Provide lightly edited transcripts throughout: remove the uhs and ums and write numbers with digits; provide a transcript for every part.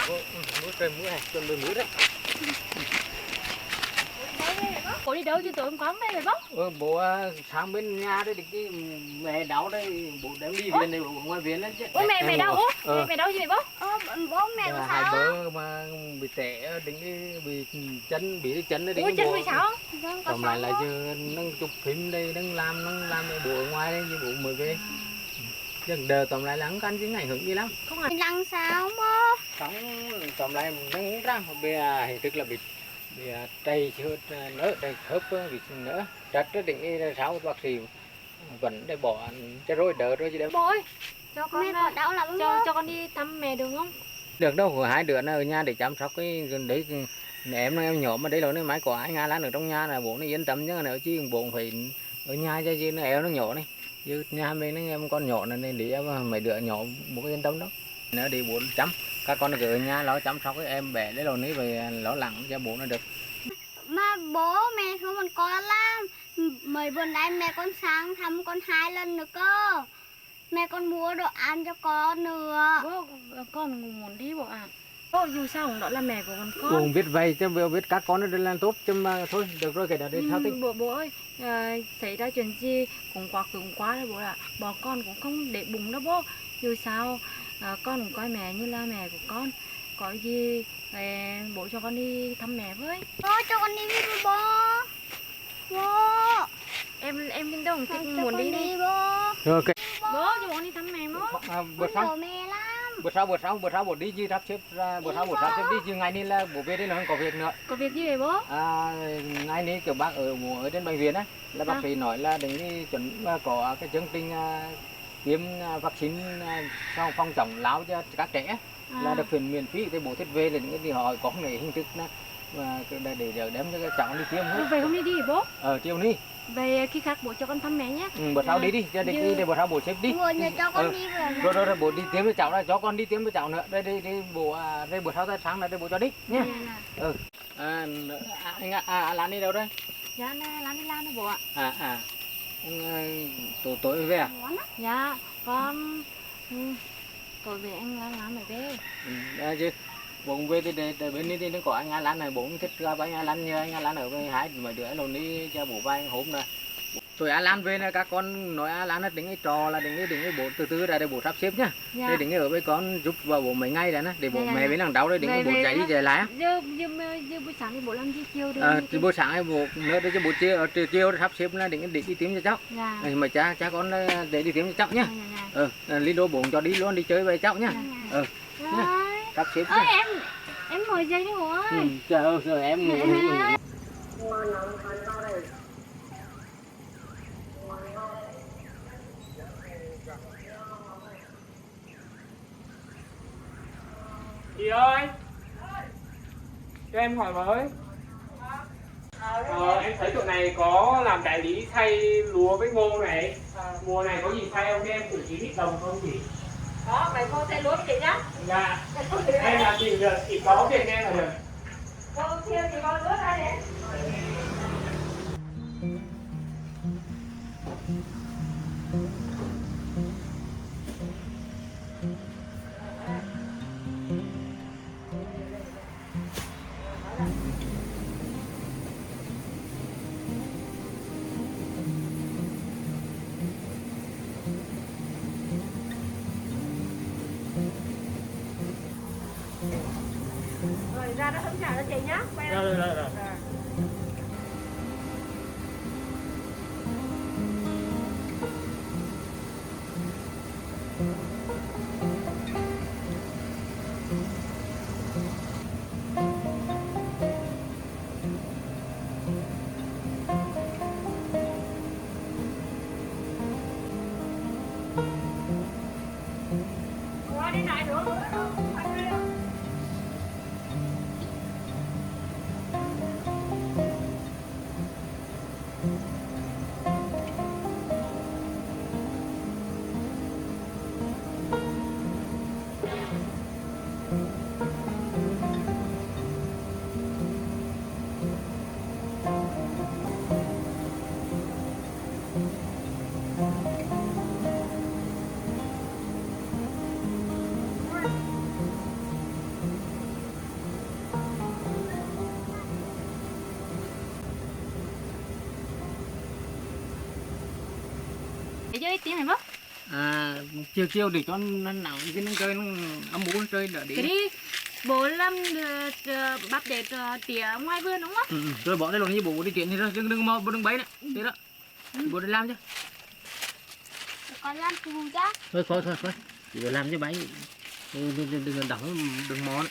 mưa trời mưa này, chuẩn bị mưa đấy. Bố đi đâu chứ tối hôm qua không về bố? Bố sang bên nhà đấy cái mẹ đau đây, bố đem đi viện này, bố ngoài viện đấy chứ. Ủa mẹ đâu bố? Mẹ đau gì vậy bố? Bố mẹ có Hai sao? bữa mà bị té đứng cái bị chân đấy Ủa chân bị sao? Tóm lại là chứ đang chụp phim đây, đang làm bố ở ngoài đây, chứ bố mới về. Đừng đờ tóm lại là không can chứ ảnh hưởng gì lắm. Không à? Lăng sao bố? Sống tóm lại đang uống ra, bây giờ hình thức là bị trầy chưa nỡ trầy khớp bị nữa trật đó định đi sao bác sĩ vẫn để bỏ cho rồi đỡ rồi chứ đâu. Bố ơi, cho con Mẹ có đau lắm không? cho con đi thăm mẹ được không? Được đâu, hai đứa nó ở nhà để chăm sóc cái đấy, em nhỏ mà đấy là nó máy có ai ngã lăn ở trong nhà là bố nó yên tâm chứ nếu chứ bố phải ở nhà chứ nó éo nó nhỏ này chứ nhà mình nó em con nhỏ nên để mấy đứa nhỏ bố yên tâm đó nó đi bố chăm các con ở nhà lo chăm sóc cái em bé đấy rồi ní về lo lắng cho bố nó được. Mà bố mẹ không còn con lắm. Mấy bữa nay mẹ con sang thăm con 2 lần nữa cơ. Mẹ con mua đồ ăn cho con nữa. Bố con muốn đi bố à? Bố dù sao cũng đó là mẹ của con. Bố biết vậy chứ biết các con nó làm tốt chứ mà thôi được rồi cái đó đi sao thích. Bố ơi, xảy ra chuyện gì cũng quá đấy bố ạ. Bỏ con cũng không để bụng đâu bố. Dù sao con cũng coi mẹ như là mẹ của con. Có gì bố cho con đi thăm mẹ với. Bố cho con đi với bố. Bố. Em đến đâu cũng thích Cho muốn con đi đi đi. bố. Rồi ok. Bố cho con đi thăm mẹ bố. Bữa Con sau mẹ lắm. bữa sau bố đi chứ sắp xếp ra bữa sau sắp xếp đi chứ ngày nay là bố về đây là không có việc nữa. Có việc gì vậy bố? Ngày nay kiểu bác ở trên bệnh viện á là bác sĩ nói là đến cái chuẩn có cái chương trình tiêm vaccine phòng chống lão cho các trẻ là được miễn phí thì bố thích về là những cái họ có cái hình thức để đem cho các cháu đi tiêm hết. Về không đi bố? Chiều đi. Về khi khác bố cho con thăm mẹ nhé. Bữa sau đi cho để bữa sau bố xếp đi. Bố nhớ cho con đi vừa. Rồi bố đi tiêm với cháu là cho con đi tiêm với cháu nữa. Đây bố đây bữa sau tới sáng là đây bố cho đi nhé. Anh Lan đi đâu đây? Dạ Lan đi làm đó bố ạ. Tối về à? Dạ con tối về anh làm mày về. Chứ bố về thì để bên đi nó có anh Lan này bố cũng thích gặp anh Lan nhờ anh Lan ở với hai mấy đứa luôn đi cho bố vay hôm này. Rồi Lan về là các con nói Lan nó tính cái trò là tính cái bố từ từ ra để bố sắp xếp nhá. Dạ. Để tính ở với con giúp vào bố mấy ngày đấy nè để bố mẹ bên thằng đau đây tính cái bố chạy đi chạy lại á. Giờ buổi sáng thì bố làm gì chiều đi. Thì buổi sáng bố nữa để cho bố chiều sắp xếp là để đi tiêm cho cháu. Dạ. Mà cha con để đi tiêm cho cháu nhá. Lý đô bố cho đi luôn đi chơi với cháu nhá. Sắp xếp nhá. Em ngồi dậy đi bố ơi. Trời ơi em ngồi. Chị ơi, cho em hỏi với. Em thấy chỗ này có làm đại lý thay lúa với ngô này. Mùa này có gì thay không? Cho em thử 9 lít đồng không chị? Đó, mày cô thay lúa chị nhá. Dạ. Em là chị được, chị có việc em là được. Cô kêu chị con lúa ra để. Rồi ra đó hứng chào cho chị nhá. Quay ra. Rồi. Qua đi lại nữa. để chơi tiếng này bác. Chiều chiều để cho nó nặng cái nó chơi nó ấm bún chơi đỡ đi. Cái đi bố làm bắp để tỉa ngoài vườn đúng không? Rồi bỏ đây luôn như bố đi chuyện thì đó đừng mò đừng bấy nữa thế đó. Bố đi làm chứ. Con làm cùng chứ. Thôi chỉ phải làm cho bấy đừng đừng mò nữa.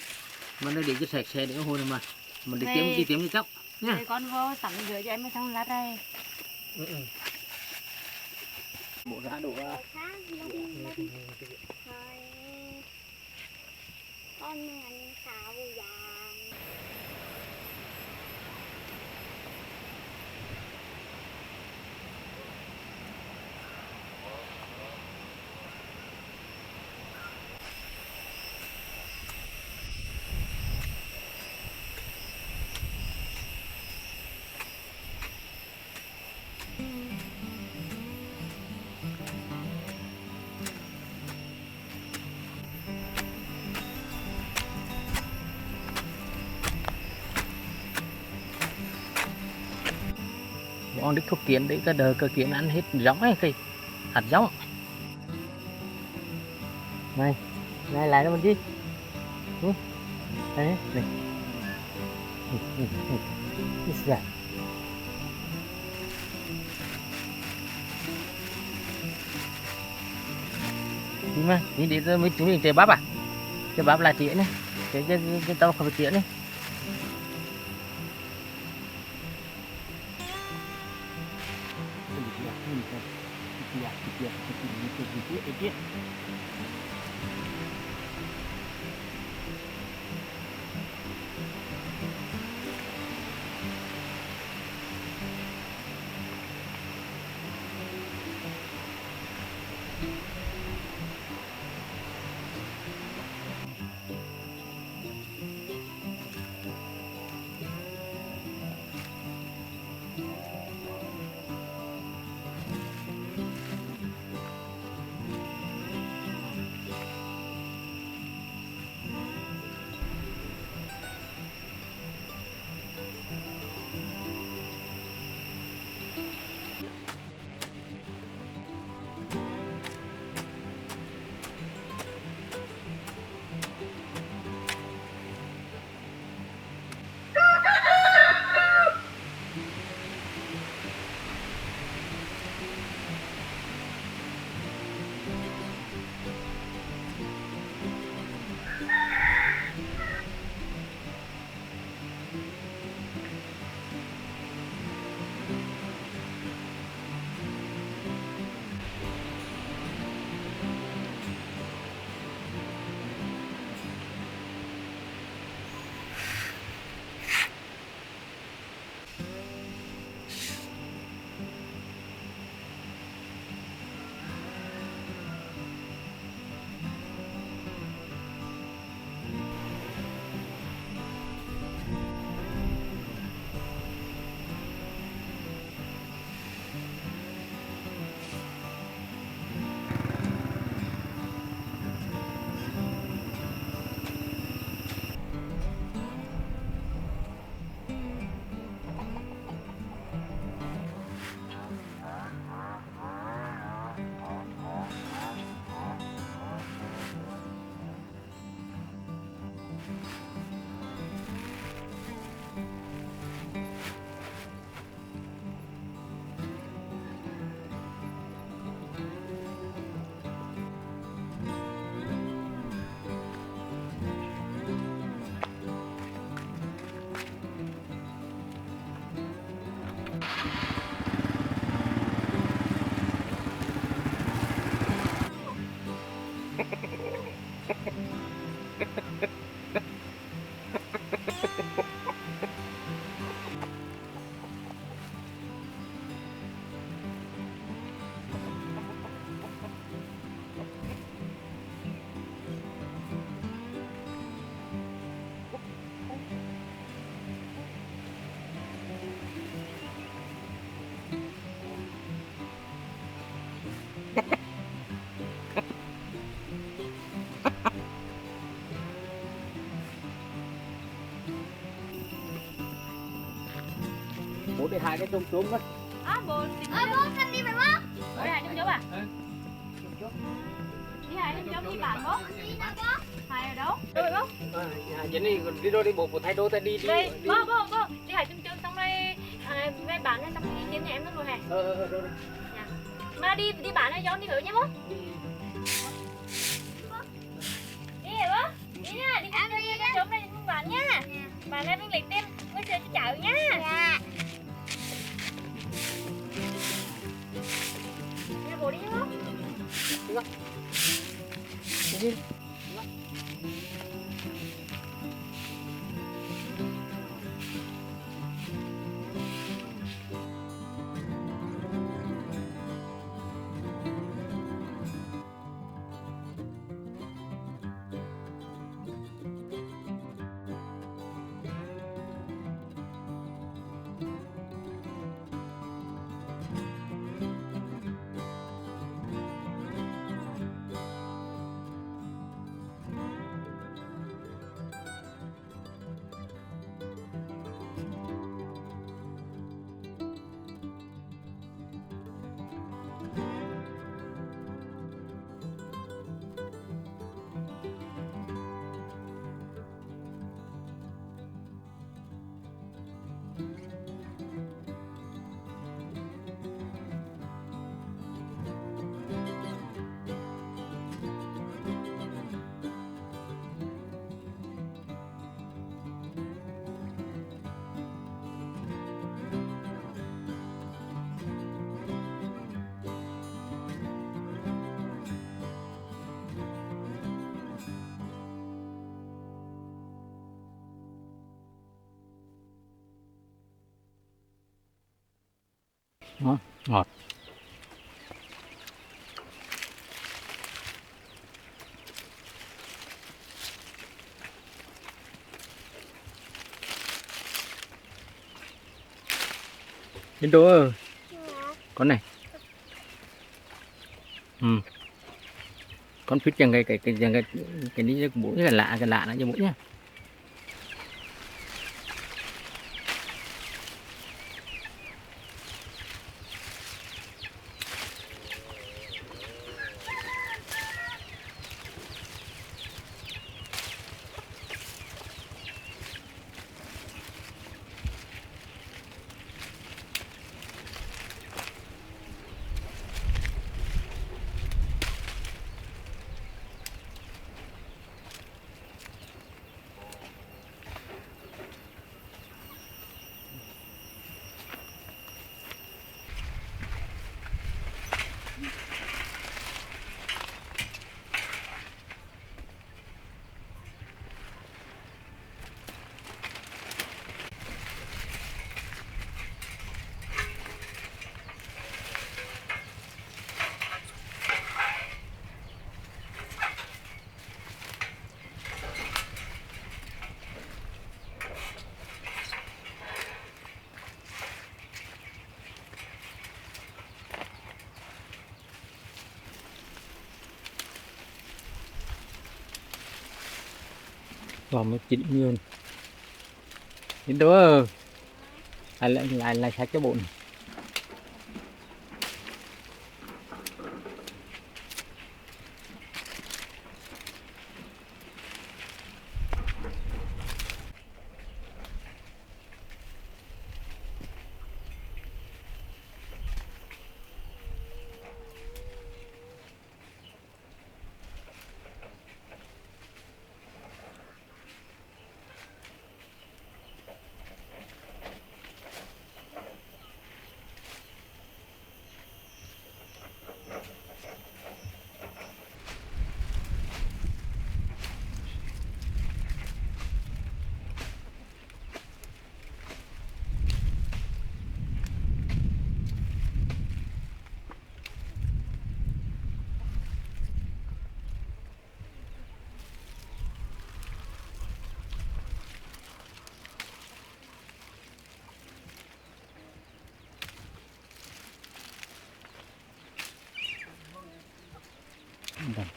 Mà nó để cho sạch sẽ để hồi này mà mình đi kiếm cái cốc nha. Để con vô sẵn rửa cho em xong lát đây. Bộ ra đủ Rồi con mình xào vàng. bọn đích thuốc kiến đấy cái đời cơ kiến ăn hết giống ấy kì hạt giống này này lại nó mình đi đấy này dạ đi mà đi để tôi mới chúng mình chơi bắp à chơi bắp là chị này cái tao không phải chị này bố để hai cái tôm tôm thôi bố đi bố thân đi phải bố. đi hai chấm chấm à đi hai chấm chấm đi bạn bố Đi nào bố. hai ở đâu rồi bố Chị đi đôi đi bộ thay đôi ta đi đây bố đi hai chấm chấm xong đây về bạn này xong đi kiếm nhà em luôn rồi hả rồi. mà đi bạn này cho đi thử nhé bố đi hả bố đi nha đi Em đi nhá. chấm này cùng bạn nha bạn này mình lấy tên bây giờ chị chào nhá Dạ. nhà bố đi nhé bố Đi. Đó, ngọt. Đến đố con này. Con phít chẳng cái ní mũi cái lạ nó như mũi nhá. Còn một chín nguyên đến đó lại sạch cái bụng.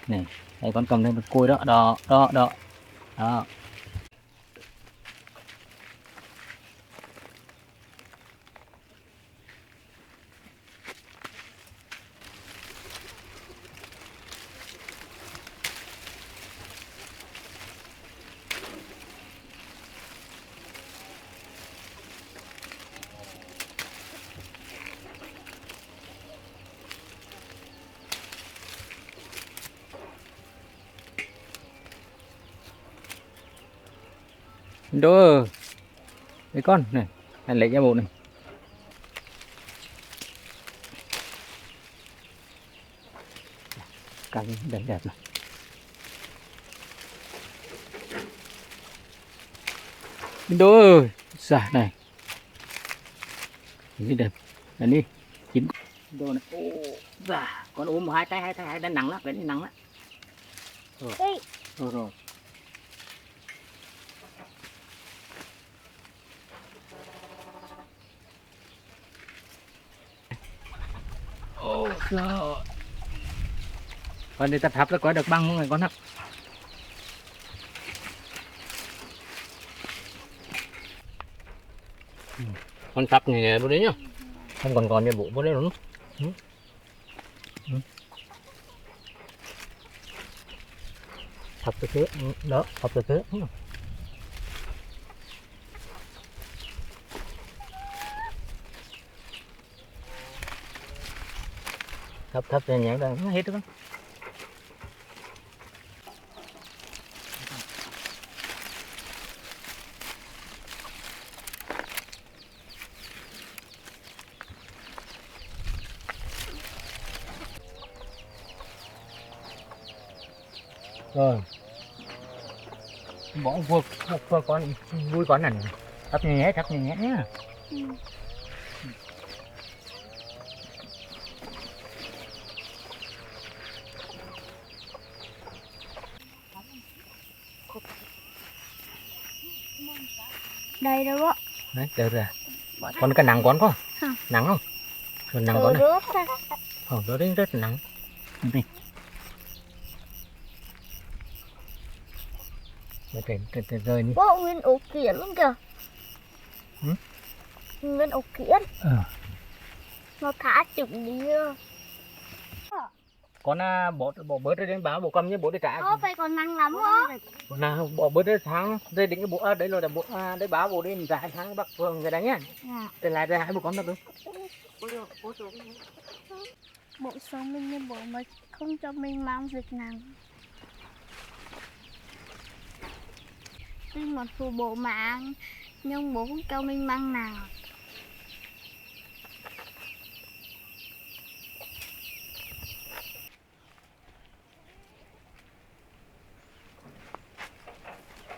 Này, đây con cầm lên một cối đó, đó. Đó đấy con này, anh lấy ra bộ này. Cắn đẹp đẹp này. Đó ơi, xả này. Cái đẹp. Này đi. Chín. Đồ này. Ô, dạ, con ôm hai tay đã nặng lắm, cái này nặng lắm. Rồi. Rồi. Ôi trời. Con đi tập hấp là có được băng không này con hấp. Con sắp này bố đấy nhá. Không còn như bộ bố đấy rồi. Thập từ thứ đó, thập từ thứ. Thấp thì nhảy ra nó hết đó. Rồi bỏ vuột con vui con này thấp nhẹ nhá. Đây đâu á. Đấy được rồi. Con cái nặng con có nặng không? Còn nặng con này đó đến rất nặng đây. Để rơi đi. Bố nguyên ổ kiển luôn kìa. Nguyên ổ kiển. Nó thả chừng đi. Con bỏ bớt đến báo bộ cầm như bộ để trả. Phải còn năng lắm á. Nào bỏ bớt đến tháng đây đến cái bộ đấy rồi là bộ đấy báo bộ đi dài tháng bắc phường cái đấy nhá. Để lại đây hai bộ con được. Bộ sống mình như bộ mà không cho mình mang dịch nặng. Nên một số bộ mạng nhưng bố không cho mình mang nào.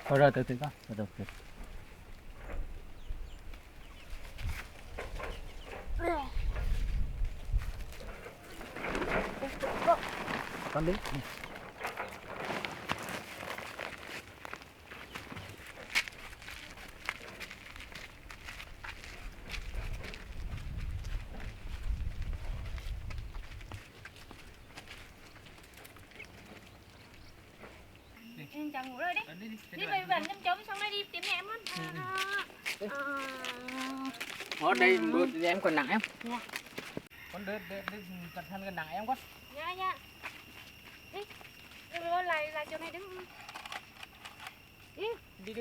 Rồi từ con. Rồi. Con đi. Em chào ngủ rồi đấy. Đi về gần chấm chấm xong rồi đi tìm mẹ em luôn. Ở đây em còn nặng em. Con đưa cẩn thận cái nặng em con. Nha. Đi rồi lại chỗ này đứng. Đi.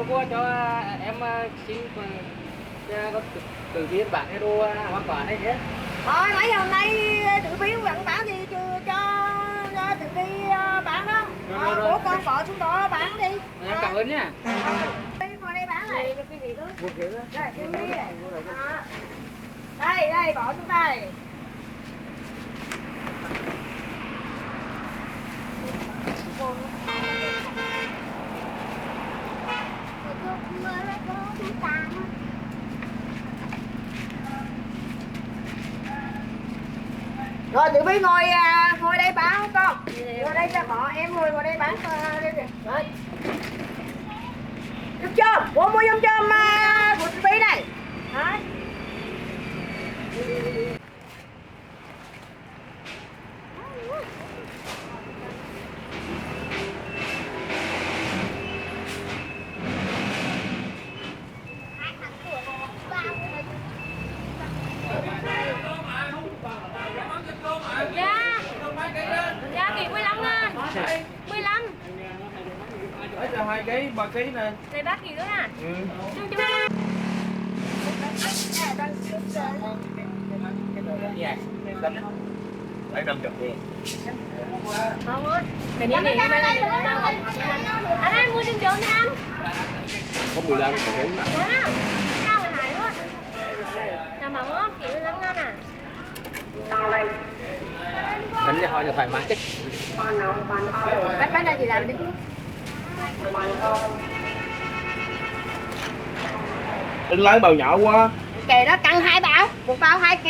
Cô cho em xin có từ viên bạn cái đô hoa quả này nhé. Thôi mấy giờ hôm nay tự biếu vận bán thì cho tự đi bán đó. Bố con bỏ xuống đó bán đi. Em cảm ơn nhá. Qua đây bán này. Cái gì đó. Một kiểu đó. Đây, cái này. Đây, bỏ xuống đây. Rồi tự biết ngồi đây bán không con? Ngồi đây cho họ em ngồi đây bán đây kìa. Rồi. Dâm chôm, bố mua dâm chôm của tự biết này. Đấy. Dạ kỷ 15 ngàn. 15. Đấy là 2 kg, 3 kg này. Đây bác kỷ nữa à? Ừ. Chung chung. Lấy 50 đi. Cái này này anh ơi mua chân trộn nha anh. Có 15 còn 4 mà. Sao là hại quá. Nào mà ngon kiểu lắm ngon à. Bánh cho họ cho thoải mái chứ. Bánh này chị làm đi. Đừng lấy bào nhỏ quá. Kệ đó cân 2 bao, một bao 2 kg.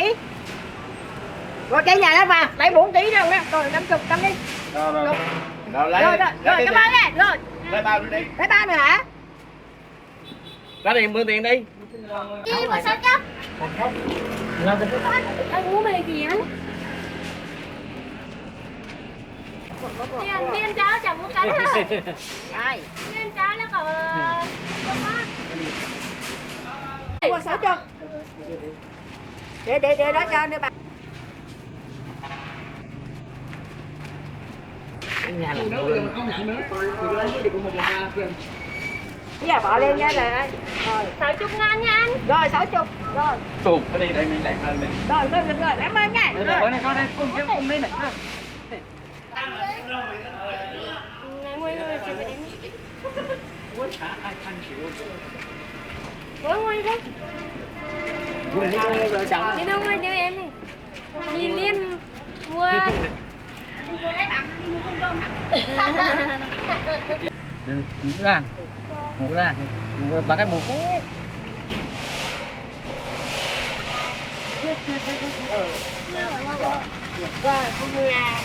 Rồi cái nhà đó mà lấy 4 kg đâu nha. Rồi 50 cầm đi. Rồi lấy. Rồi cảm ơn nha. Rồi. Lấy bao nữa đi. Lấy bao nữa hả? Lấy tiền mượn tiền đi. Chị mà sao chứ? Anh muốn mày gì anh? Viên cháo chẳng muốn cắn hả? Ai? Viên cháo nó còn Qua 6 cho. Để đó cho nữa bà. Nhà là Bây giờ bỏ lên nha là rồi 60 ngàn nha anh. rồi 60 rồi Tụt cái đi đây mình lại hơn đi. rồi cảm ơn nha rồi Bữa nay con đây cùng chứ cùng đi này. Này nguyên người chị phải đến. Nguyên không? Đi đâu nguyên đưa em này. Nhìn liên mua. Ngủ ra. Bán cái mũ. rồi cũng như là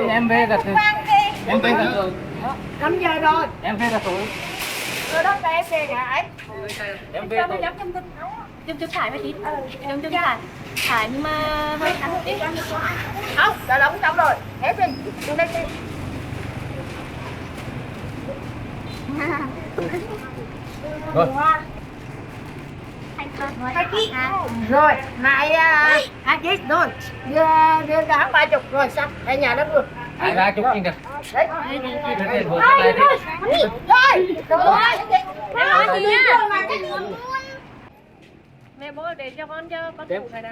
Em về cả em về cả 5 giờ rồi em về cả tuổi. rồi đó là em về nhà ấy Em về Cho tuổi. nó giống trong thải mấy tí. Trong thải. Thải nhưng mà hơi cắn một tí. không đã đóng xong rồi ép đi xuống đây đi Rồi. Hai ký. rồi nãy 2 kg rồi đưa đáng 30 rồi xong ở nhà nó vừa Ai ra chúc anh được. đấy Tiền vốn cái này đi. rồi Em nói gì nhá? Cái nguồn Mẹ bố để cho con phụ này nè.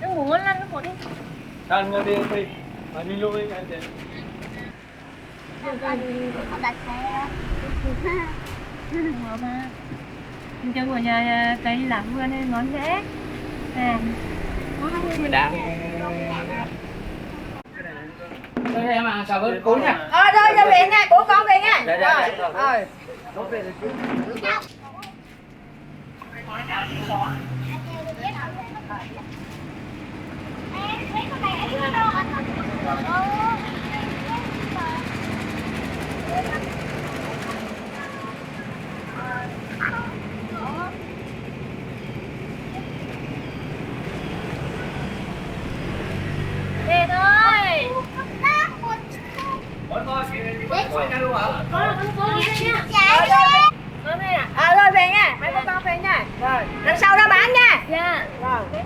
Nó ngủ ngon lắm nó ngủ đi. Ăn ngon đi đi. Mà đi luôn đi anh chị. đặt xe. Ngủ mà. Mình cho của nhà cây làm vườn nên ngon thế. Nè. Mình đang. Đây em à, cảm ơn cô nha. rồi cho về nha của con về nha Dạ. rồi Về thôi. Thôi thôi, quay ra luôn hả? Con về nha. Con về à? rồi về nha mấy bố con về nha rồi lần sau ra bán nha Dạ. rồi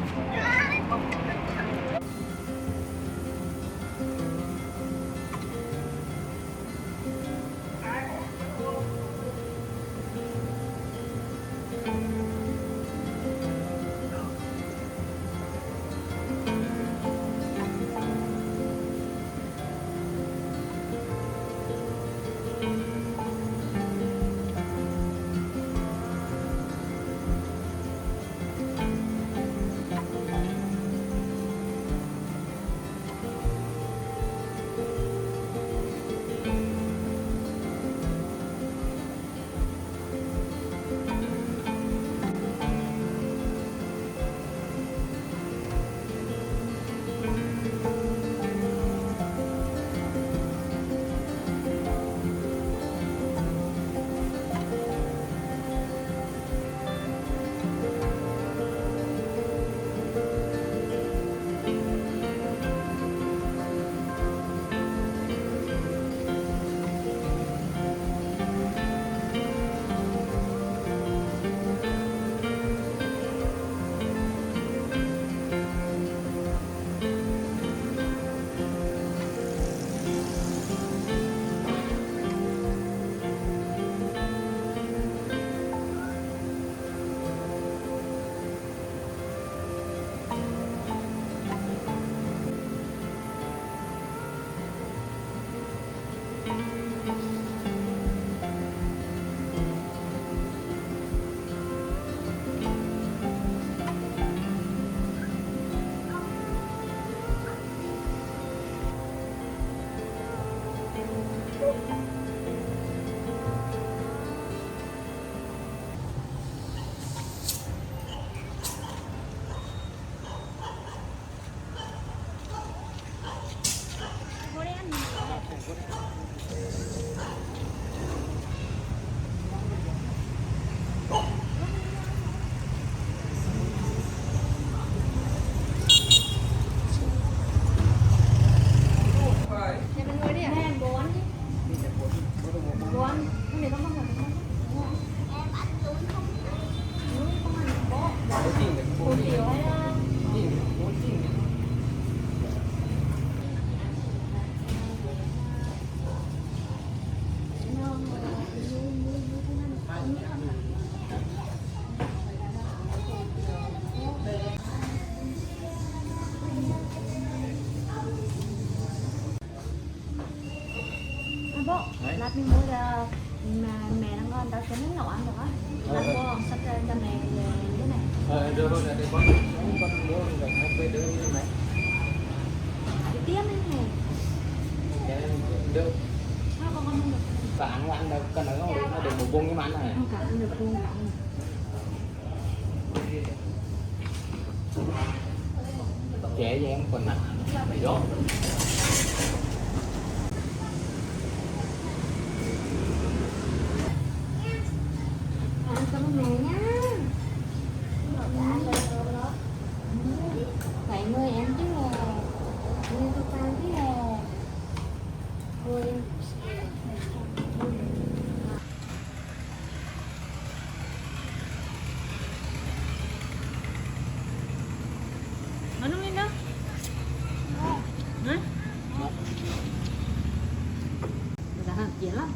mình mua là mẹ đang ngon tao sẽ nấu ăn được á. Ăn mua sắp ra cho mẹ về thế này. Được rồi, để con mua rồi về đưa đi mẹ. Đi tiếp đấy này. Được. Sao con không được? Cả ăn được, cái này nó được một bông cái mặn này. Không cả ăn được luôn cả. Trẻ cho em còn nặng. Đó. Ăn cơm mẹ nhá. Vậy nuôi em chứ là nuôi tôi tao chứ là nuôi em. Nó lên đó. Hả? Dạ hả? Dễ lắm.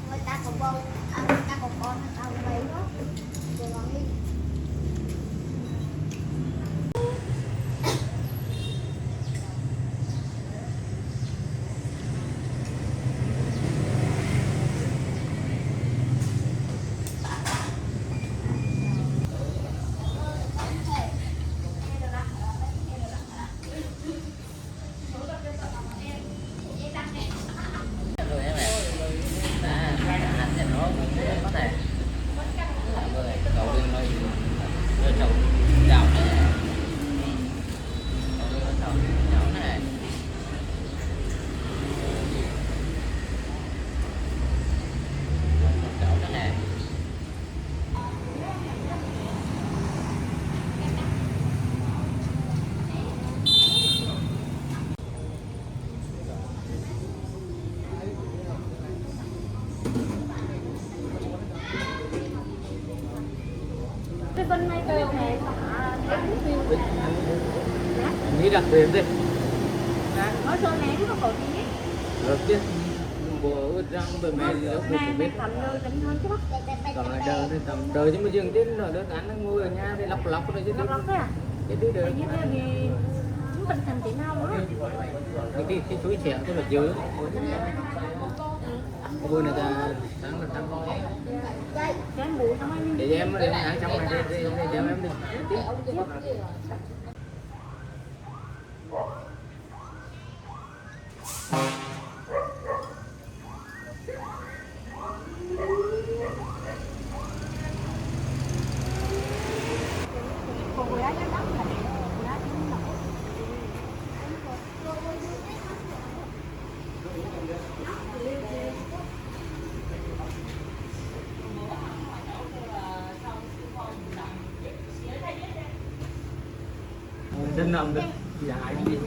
Người ta có bầu, người ta có con, tao lấy đó. Rồi nó đi. Cái bên này kêu mẹ Nghĩ đặc biệt đi. nói cho mẹ chứ không có gì hết. Được chứ. Bộ răng bởi mẹ lúc Mẹ biết. mẹ cầm đôi tính thôi chứ bắt. Còn lại đời thì tầm đời chứ mà dừng đến rồi đứa anh nó ngồi ở nhà thì lọc lọc rồi chứ Lóc lóc thế à? cái đứa được. Tại vì thế thì chúng mình thành chị nào đó. Cái chuối xẻo cái là dữ. Vui này ta sáng là sáng coi. Cái anh bụi xong anh Để em đi ăn xong rồi đi cho em đi. còn người ấy đó là Đinh nằm được dài đi.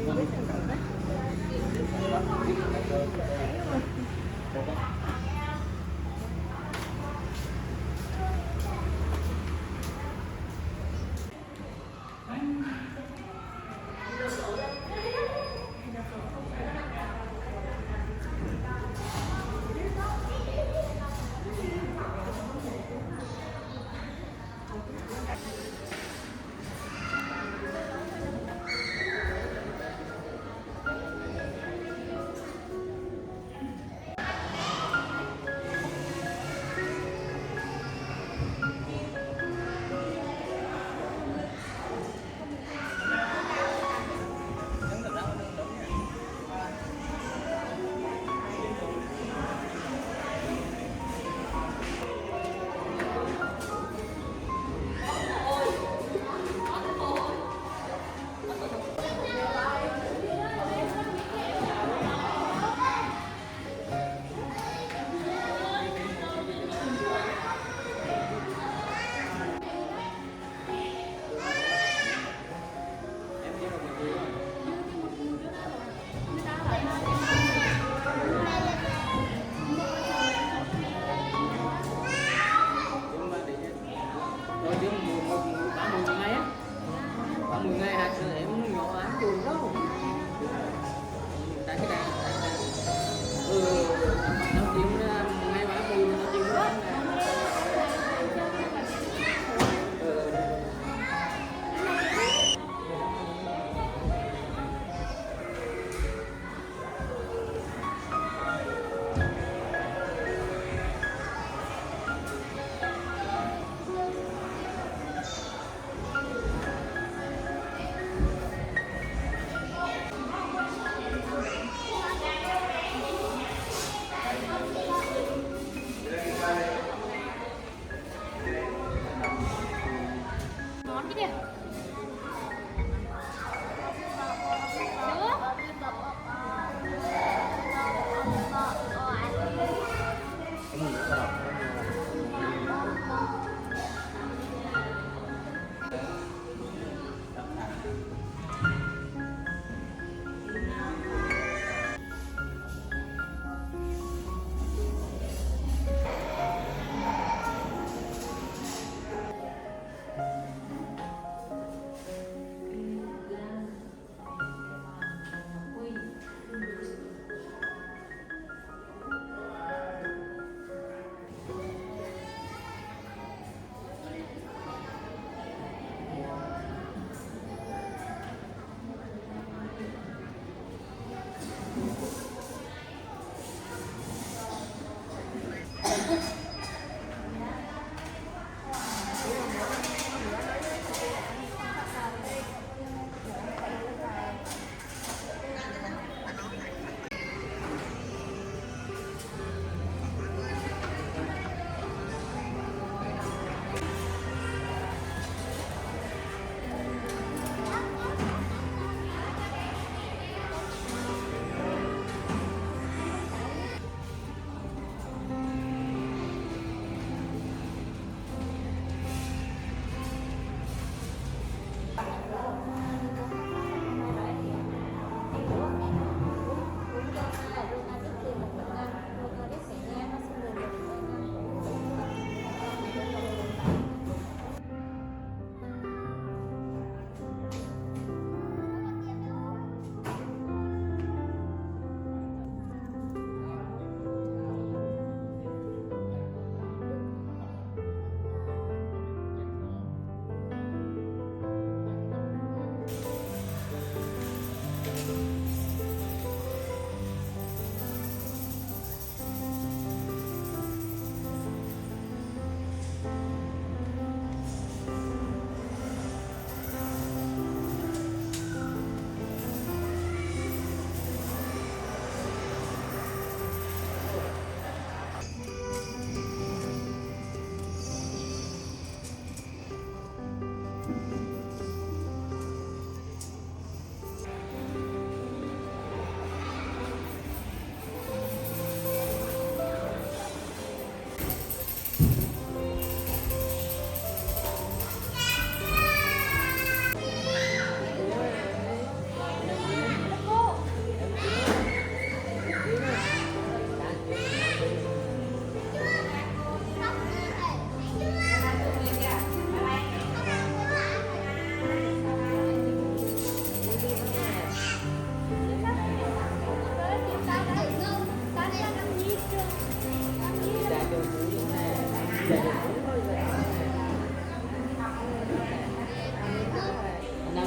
đang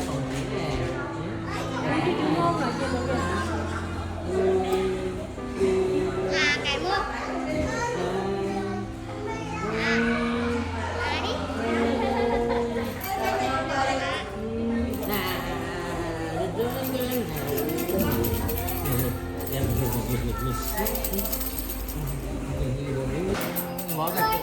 còn gì nè. À cái mưa. Mở cái